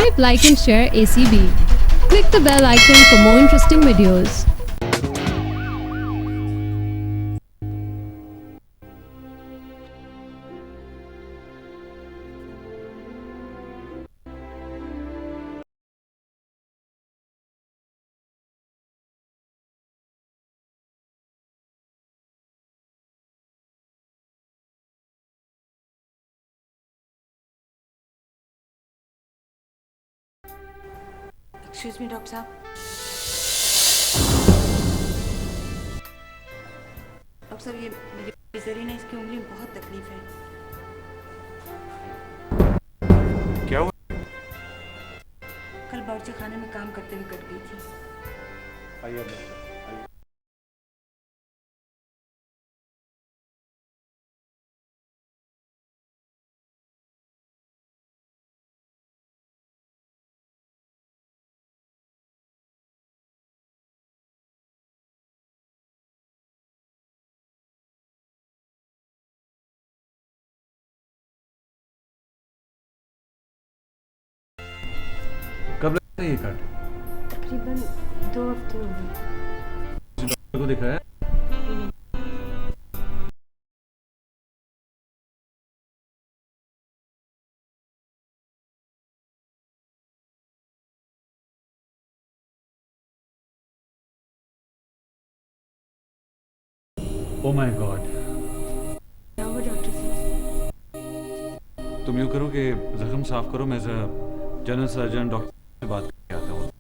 Subscribe, like and share ACB. Click the bell icon for more interesting videos. Excuse me doctor साहब। Doctor साहब, ये मेरी जरीन है, इसकी उंगली में बहुत तकलीफ है। क्या हुआ? कल बावर्ची खाने में काम करते हुए कट गई थी। आइए। कब लगा ये कट? तकरीबन 2 हफ्ते हो गए। डॉक्टर को दिखाया? Oh my God. क्या हुआ डॉक्टर साहब? तुम यूँ करो कि जख्म साफ करो, मैं जनरल सर्जन डॉक्टर से बात करके आता हूँ।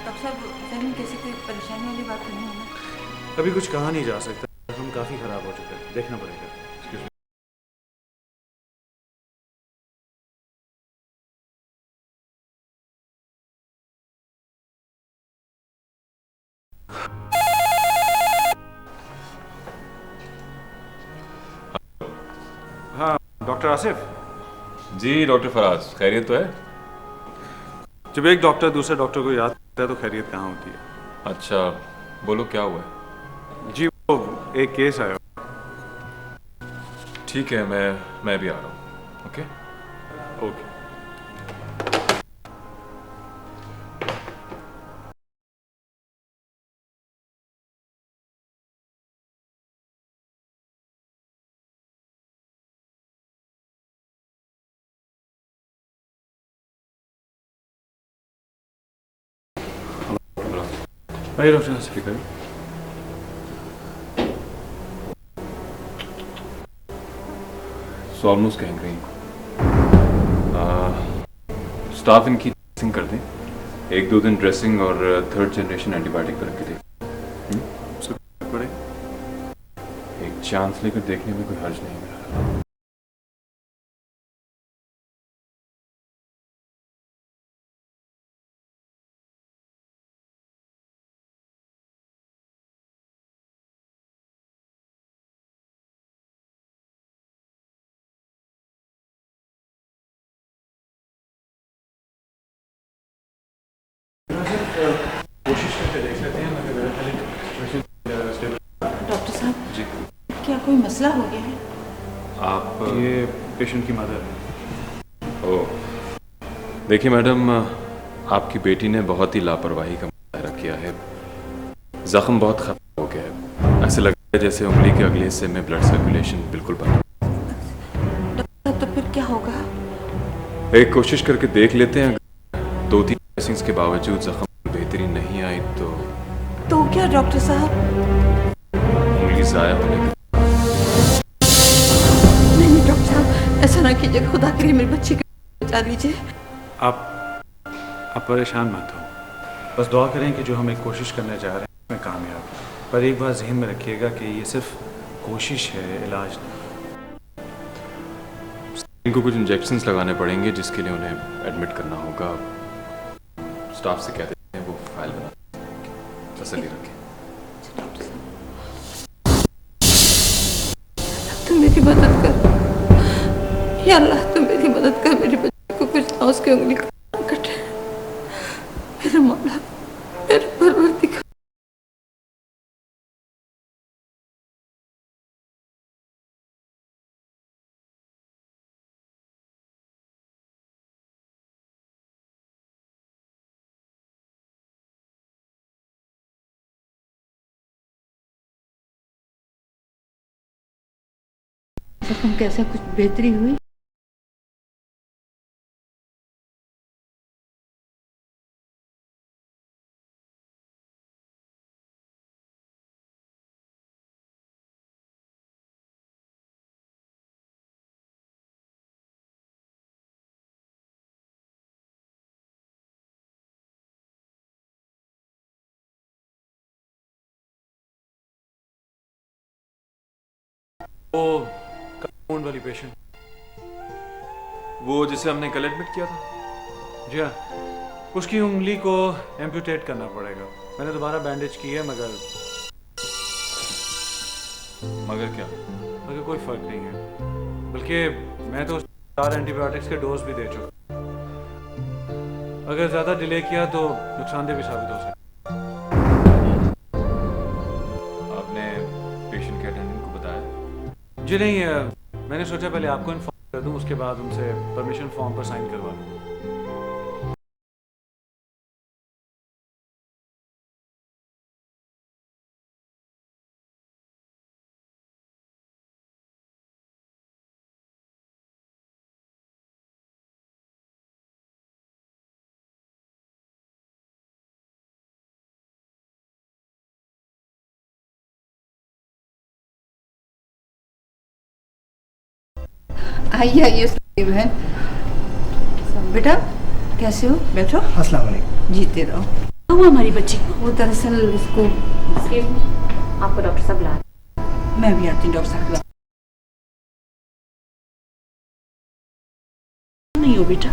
डॉक्टर साहब, जमीन कैसे कोई परेशानी वाली बात नहीं है ना? अभी कुछ कहा नहीं जा सकता, जख्म काफ़ी ख़राब हो चुका है, देखना पड़ेगा। Excuse me. हाँ डॉक्टर आसिफ। जी डॉक्टर फराज, खैरियत तो है? जब एक डॉक्टर दूसरे डॉक्टर को याद करता है तो खैरियत कहाँ होती है। अच्छा, बोलो क्या हुआ है? जी वो एक केस आया। ठीक है, मैं भी आ रहा हूँ। Okay okay. आइए doctor speaker. Almost gangrene. Staff इनकी ड्रेसिंग कर दें, 1-2 दिन ड्रेसिंग और 3rd जनरेशन एंटीबायोटिक पर रख के दें। पड़े एक चांस लेकर देखने में कोई हर्ज नहीं मेरा। कोशिश करके देख लेते हैं, मगर मेरा डॉक्टर साहब, जी। क्या कोई मसला हो गया है? आप ये पेशेंट की मदर है। ओ, देखिए मैडम, आपकी बेटी ने बहुत ही लापरवाही का मुजाहरा किया है। जख्म बहुत खराब हो गया है, ऐसे लग रहा है जैसे उंगली के अगले हिस्से में ब्लड सर्कुलेशन बिल्कुल बंद। डॉक्टर साहब, तो फिर क्या होगा? एक कोशिश करके देख लेते हैं, 2-3 ड्रेसिंग्स के बावजूद जख्म बेहतरी नहीं आई तो क्या डॉक्टर साहब? उंगली ज़ाया होने की। नहीं डॉक्टर साहब, ऐसा ना कीजिए, खुदा करिए मेरी बच्ची को बचा लीजिए। आप परेशान मत हो, बस दुआ करें कि जो हम एक कोशिश करने जा रहे हैं उसमें कामयाब हो। पर एक बात जहन में रखिएगा कि ये सिर्फ कोशिश है, इलाज नहीं। इनको कुछ इंजेक्शंस लगाने पड़ेंगे जिसके लिए उन्हें एडमिट करना होगा। स्टाफ से कहते हैं वो फाइल बना। तसल्ली रखें। तुम मेरी मदद कर या अल्लाह, तुम मेरी मदद कर, मेरे बच्चे को कुछ ना उसकी उंगली का कटे। मेरे मौला, मेरे परवरदिगार। तुम कैसे, कुछ बेहतरी हुई? वो काउंट वाली पेशेंट, वो जिसे हमने कल एडमिट किया था। जी हाँ, उसकी उंगली को एम्पूटेट करना पड़ेगा। मैंने दोबारा बैंडेज की है, मगर क्या? कोई फर्क नहीं है। बल्कि मैं तो 4 एंटीबायोटिक्स के डोज भी दे चुका। अगर ज़्यादा डिले किया तो नुकसानदेह भी साबित हो सकता। आपने पेशेंट के अटेंडेंट को बताया? जी नहीं, मैंने सोचा पहले आपको इन्फॉर्म कर दूं, उसके बाद उनसे परमिशन फॉर्म पर साइन करवा लूं। आइए आइए बहन। बेटा कैसे हो? बैठो। अस्सलाम वालेकुम। जीते रहो। क्या हुआ हमारी बच्ची को? वो दरअसल उसको, आपको डॉक्टर साहब बुला। मैं भी आती हूँ डॉक्टर साहब। नहीं हो बेटा,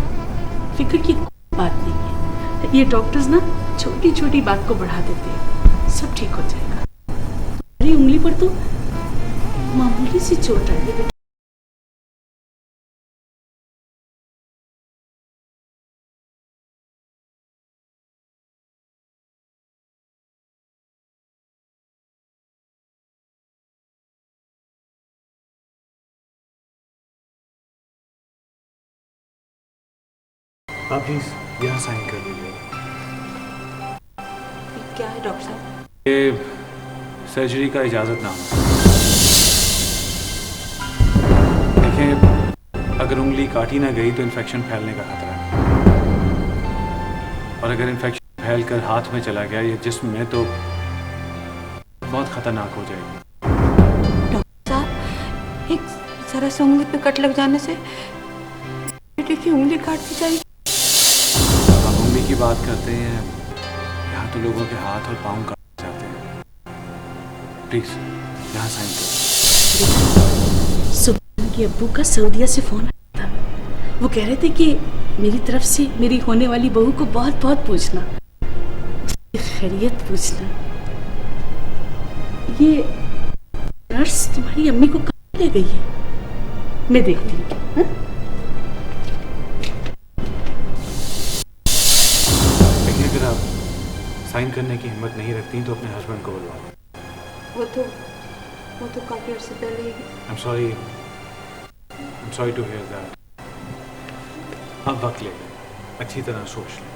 फिक्र की कोई बात नहीं है। ये डॉक्टर्स ना छोटी छोटी बात को बढ़ा देते हैं, सब ठीक हो जाएगा। तुम्हारी उंगली पर तो मामूली सी चोट आई है बेटा। आप प्लीज यहाँ साइन कर दीजिए। क्या है डॉक्टर साहब? ये सर्जरी का इजाज़तनामा। देखिए, अगर उंगली काटी ना गई तो इन्फेक्शन फैलने का खतरा है, और अगर इन्फेक्शन फैल कर हाथ में चला गया या जिस्म में तो बहुत खतरनाक हो जाएगी। डॉक्टर साहब, एक जरा सा उंगली पे कट लग जाने से बेटे की उंगली काट दी जाएगी। आप उंगली की बात करते हैं, यहाँ तो लोगों के हाथ और पाँव काटे जाते हैं। प्लीज यहाँ साइन करो। सुबह के अब्बू का सऊदीया से फोन आया था। वो कह रहे थे कि मेरी तरफ से मेरी होने वाली बहू को बहुत बहुत पूछना, खैरियत पूछना। ये नर्स तुम्हारी अम्मी को कहाँ ले गई है? मैं देखती हूँ। हाँ? देखिए, अगर आप साइन करने की हिम्मत नहीं रखती तो अपने हस्बैंड को बुलवा। वो तो काफी अर्से पहले ही। I'm sorry to hear that. आप वक्त ले लें, अच्छी तरह सोच लें,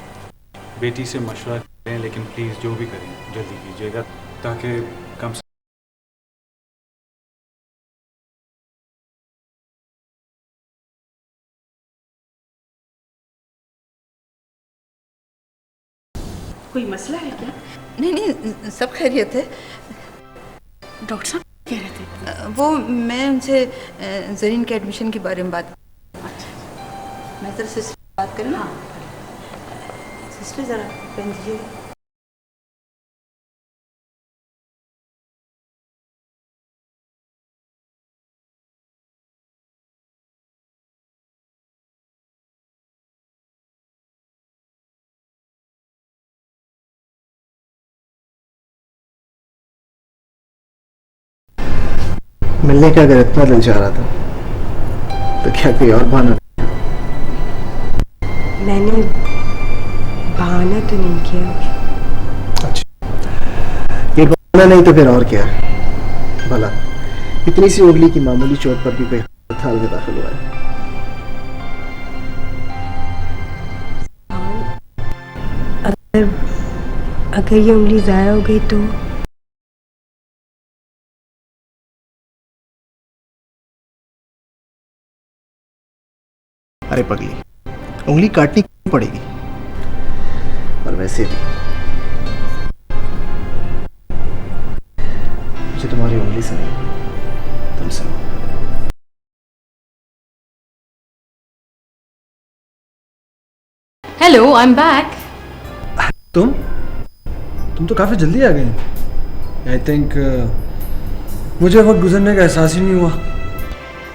बेटी से मशवरा करें, लेकिन प्लीज़ जो भी करें जल्दी कीजिएगा, ताकि कम से कोई मसला है क्या? नहीं नहीं, सब खैरियत है। डॉक्टर साहब कह रहे थे। वो मैं उनसे जरीन के एडमिशन के बारे में बात। अच्छा, मैं जरा सिस्टर बात करूँ ना। सिस्टर ज़रा पेन दीजिएगा। मिलने का अगर इतना दिल चाह रहा था तो क्या कोई और बहाना? मैंने बहाना तो नहीं किया। अच्छा, ये बहाना नहीं तो फिर और क्या है? भला इतनी सी उंगली की मामूली चोट पर भी कोई अस्पताल में दाखिल हुआ है। अगर ये उंगली ज़ाया हो गई तो अरे पगली, उंगली काटनी क्यों पड़ेगी? और वैसे भी मुझे तुम्हारी उंगली से नहीं, तुमसे मोहब्बत है। Hello, I am back. तुम तो काफ़ी जल्दी आ गई। आई थिंक मुझे वक्त गुजरने का एहसास ही नहीं हुआ।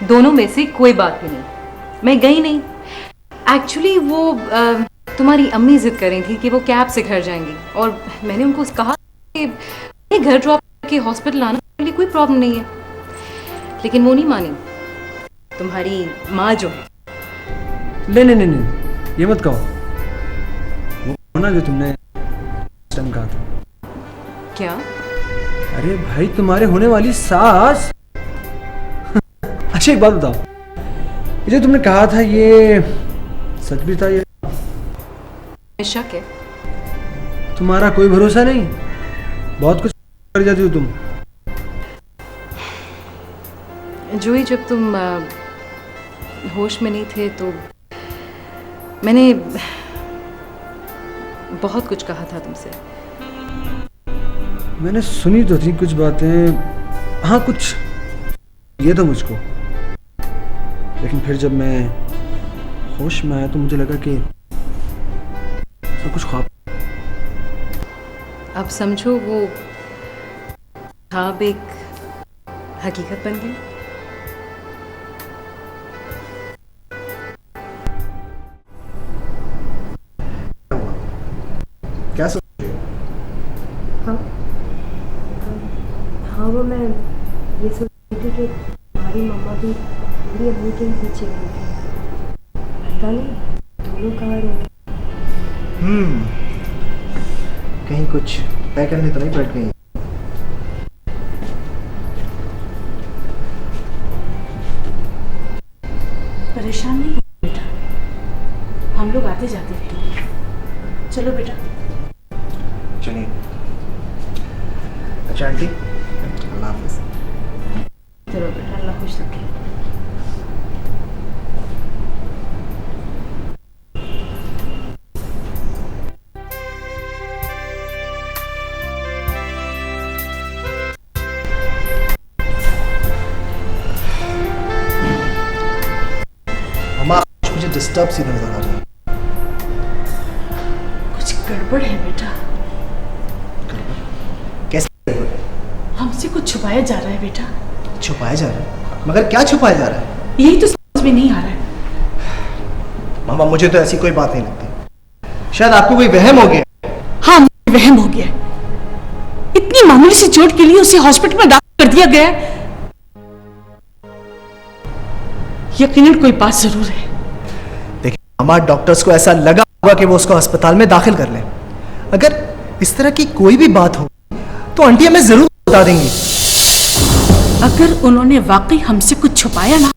दोनों में से कोई बात भी नहीं, मैं गई नहीं। एक्चुअली वो तुम्हारी अम्मी जिद कर रही थी कि वो कैब से घर जाएंगी, और मैंने उनको कहा कि घर ड्रॉप करके हॉस्पिटल आना के लिए कोई प्रॉब्लम नहीं है, लेकिन वो नहीं मानी। तुम्हारी माँ जो है। नहीं, ये मत कहो। वो होना जो तुमने टाइम कहा था। क्या? अरे भाई, तुम्हारे होने वाली सास। अच्छा, एक बात बताओ, ये जो तुमने कहा था ये सच भी था? ये शक है? तुम्हारा कोई भरोसा नहीं, बहुत कुछ कर जाती हो तुम। जोई, जब तुम होश में नहीं थे तो मैंने बहुत कुछ कहा था तुमसे। मैंने सुनी तो थी कुछ बातें, हाँ कुछ ये तो मुझको, लेकिन फिर जब मैं होश में आया तो मुझे लगा कि सब कुछ ख्वाब। अब समझो वो ख्वाब एक हकीकत बन गई। क्या सोच रही हो? हाँ, वो मैं ये सोच रही थी कि हमारी मम्मा भी मेरी अम्मी के ही पीछे गई थी। पता नहीं दोनों कहाँ रहे। कहीं कुछ तय करने तो नहीं बैठ गई? परेशान नहीं हो बेटा, हम लोग आते जाते रहेंगे। चलो बेटा। चलिए। अच्छा आंटी, अल्लाह हाफिज़। चलो बेटा, अल्लाह खुश रखे। मुझे डिस्टर्ब सी नजर आ रही है। कुछ गड़बड़ है बेटा। कैसे गड़बड़ है? हमसे कुछ छुपाया जा रहा है बेटा। छुपाया जा रहा है? मगर क्या छुपाया जा रहा है? यही तो समझ में नहीं आ रहा है। मामा, मुझे तो ऐसी कोई बात नहीं लगती। शायद आपको कोई वहम हो गया। हाँ, मुझे वहम हो गया। इतनी मामूली सी चोट के लिए उसे हॉस्पिटल में दाखिल कर दिया गया। यकीनन कोई बात जरूर है। हमारे डॉक्टर्स को ऐसा लगा होगा कि वो उसको अस्पताल में दाखिल कर लें। अगर इस तरह की कोई भी बात हो तो आंटी हमें जरूर बता देंगी। अगर उन्होंने वाकई हमसे कुछ छुपाया ना,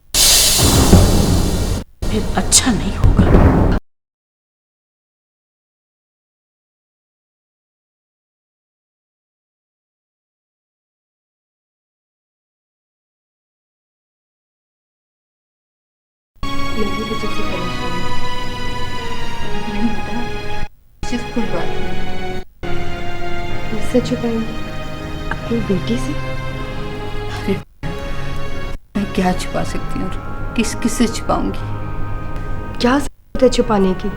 फिर अच्छा नहीं होगा। मेरी वजह से परेशान है। नहीं बेटा, सिर्फ कोई बात नहीं। मुझसे छुपाएंगे? अपनी बेटी से? अरे मैं क्या छुपा सकती हूँ? किस से छुपाऊंगी? क्या जरूरत है छुपाने की?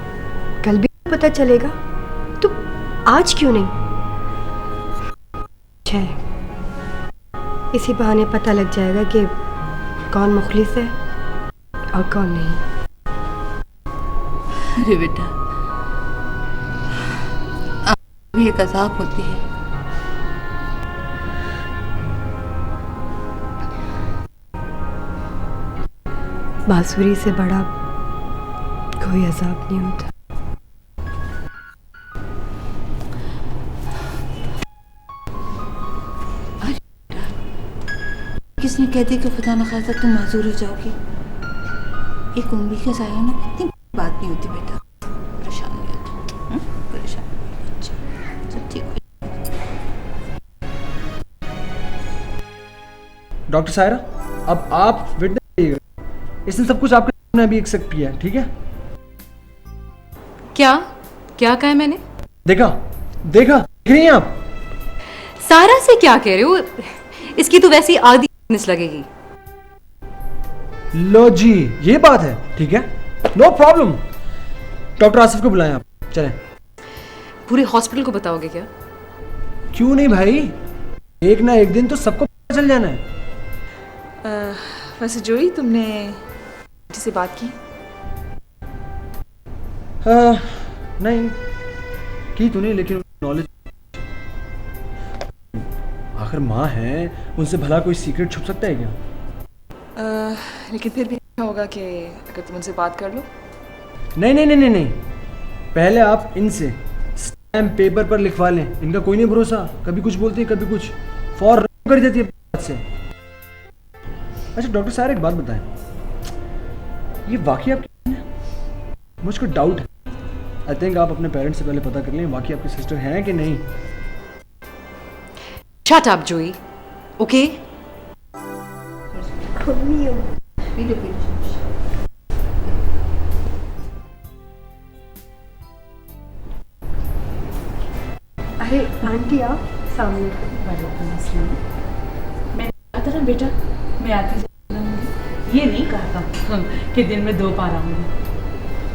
कल भी पता चलेगा, तो आज क्यों नहीं? अच्छा है, इसी बहाने पता लग जाएगा कि कौन मुखलिस है और कौन नहीं। अरे बेटा, भी एक अजाब होती है। बांसुरी से बड़ा कोई अजाब नहीं होता। किसने कह दिया कि खुदा न खास्ता तुम माजूर हो जाओगी? एक उंगली का जाया ना इतनी बात नहीं होती बेटा। परेशान नहीं होती, परेशान नहीं होती। अच्छा, सब ठीक हो। डॉक्टर सायरा, अब आप विटनेस रहिएगा। इसने सब कुछ आपके सामने अभी एक्सेप्ट किया है, ठीक है? क्या क्या कहा है मैंने? देखा देखा, देख रही हैं आप? सारा से क्या कह रहे हो? इसकी तो वैसी आधी लगेगी। लो जी, ये बात है, ठीक है, नो प्रॉब्लम। डॉक्टर आसिफ को बुलाएं आप, चलें। पूरे हॉस्पिटल को बताओगे क्या? क्यों नहीं भाई, एक ना एक दिन तो सबको पता चल जाना है। वैसे जोई, तुमने से बात की? नहीं की तो नहीं, लेकिन नॉलेज, आखिर माँ है, उनसे भला कोई सीक्रेट छुप सकता है क्या? लेकिन फिर भी अच्छा होगा कि अगर तुम उनसे बात कर लो। नहीं नहीं नहीं नहीं नहीं, पहले आप इनसे स्टैम्प पेपर पर लिखवा लें। इनका कोई नहीं भरोसा, कभी कुछ बोलती है कभी कुछ, फौरन कर देती है बात से। अच्छा डॉक्टर साहब, एक बात बताएं, ये वाकई आपकी है? मुझको डाउट है। आई थिंक आप अपने पेरेंट्स से पहले पता कर लें वाकई आपकी सिस्टर हैं कि नहीं। Shut up, Joey. Okay? अरे आंटी आप सामने। मैं आता ना बेटा, मैं आती जाऊंगी। ये नहीं कहा था कि दिन में 2 बार आऊंगी।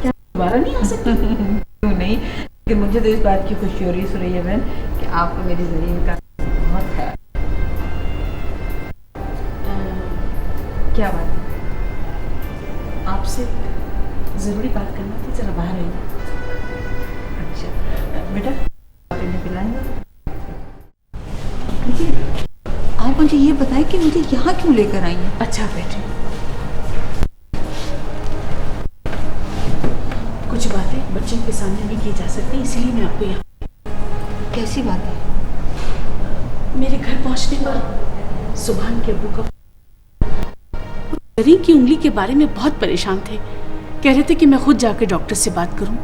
क्या दोबारा नहीं आ सकती? क्यों नहीं, लेकिन मुझे तो इस बात की खुशी हो रही है सुरैया बहन कि आपको मेरी ज़मीन का बहुत ख्याल। क्या बात है? आपसे ज़रूरी बात करना थी, जरा बाहर आइए। अच्छा बेटा, आप इन्हें पिलाएंगे? आप मुझे ये बताएं कि मुझे यहाँ क्यों लेकर आई हैं? अच्छा बेटे, कुछ बातें बच्चों के सामने नहीं की जा सकती, इसलिए मैं आपको यहाँ। कैसी बात है? मेरे घर पहुँचने पर सुभान के अब्बू का जरीन की उंगली के बारे में बहुत परेशान थे। कह रहे थे कि मैं खुद जाकर डॉक्टर से बात करूं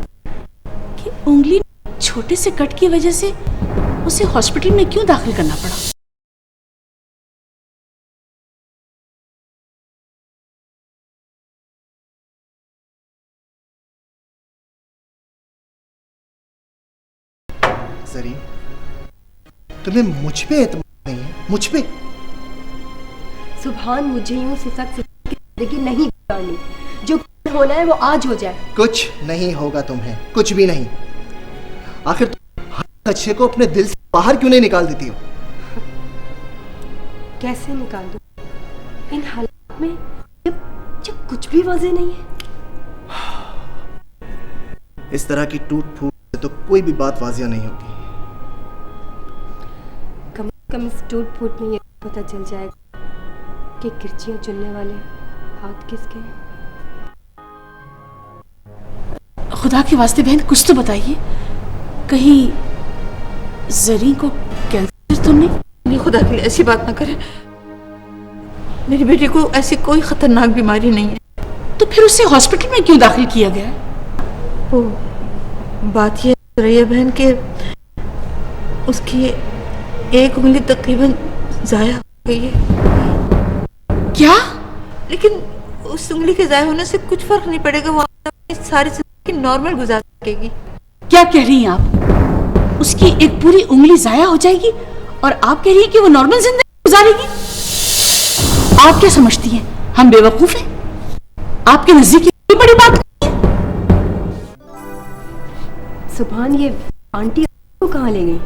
कि उंगली छोटे से कट की वजह से उसे हॉस्पिटल में क्यों दाखिल करना पड़ा। जरीन, तुम्हें मुझ पे एतमाद नहीं है? मुझ पे? सुभान, मुझे यूं सिसक के जिंदगी नहीं गुजारनी। जो होना है वो आज हो जाए। कुछ नहीं होगा तुम्हें, कुछ भी नहीं। आखिर तुम हर खदशे को अपने दिल से बाहर क्यों नहीं निकाल देती हो? कैसे निकाल दूं इन हालात में जब कुछ भी वाज़ेह नहीं है? इस तरह की टूट फूट से तो कोई भी बात वाजिया नहीं होती। कम से कम इस टूट फूट में ये पता चल जाएगा कि किरचियां चुनने वाले हाथ किसके हैं। खुदा के वास्ते बहन, कुछ तो बताइए, कहीं जरीन को कैंसर तो नहीं? नहीं, खुदा के लिए ऐसी बात ना करें। मेरी बेटी को ऐसी कोई खतरनाक बीमारी नहीं है। तो फिर उसे हॉस्पिटल में क्यों दाखिल किया गया? वो बात ये सुरैया बहन के उसकी एक उंगली तकरीबन जाया हो गई है। क्या? लेकिन उस उंगली के जाया होने से कुछ फर्क नहीं पड़ेगा, वो अपनी सारी जिंदगी नॉर्मल गुजार सकेगी। क्या कह रही हैं आप? उसकी एक पूरी उंगली जाया हो जाएगी और आप कह रही हैं कि वो नॉर्मल जिंदगी गुजारेगी? आप क्या समझती हैं, हम बेवकूफ हैं? आपके नजदीक कोई बड़ी बात नहीं है। सुभान, ये आंटी को कहाँ ले गई?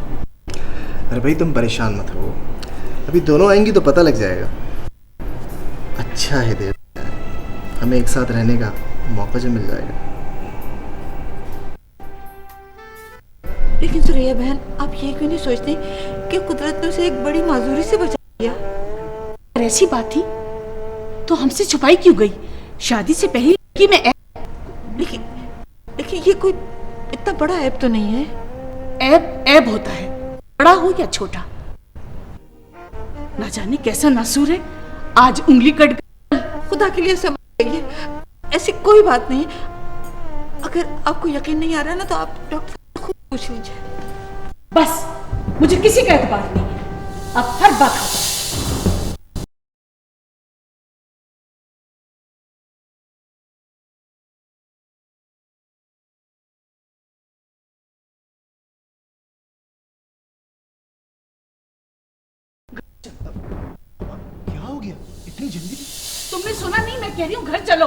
अरे भाई तुम परेशान मत हो, अभी दोनों आएंगी तो पता लग जाएगा। अच्छा है देव, हमें एक साथ रहने का मौका जो मिल जाएगा। लेकिन सुरैया बहन, आप ये क्यों नहीं सोचती कि कुदरत ने उसे एक बड़ी माजूरी से बचा लिया? अगर ऐसी बात थी तो हमसे छुपाई क्यों गई? शादी से पहले कि मैं लेकिन लेकिन ये कोई इतना बड़ा ऐप तो नहीं है। ऐब ऐब होता है, बड़ा हो या छोटा। ना जाने कैसा नासूर है, आज उंगली कट गई। खुदा के लिए समझ जाइए, ऐसी कोई बात नहीं। अगर आपको यकीन नहीं आ रहा ना तो आप डॉक्टर से खुद पूछ लीजिए। बस मुझे किसी का एतबार नहीं है, अब हर बात खत्म। क्या हो गया इतनी जल्दी? तुमने सुना नहीं? मैं कह रही हूँ घर चलो।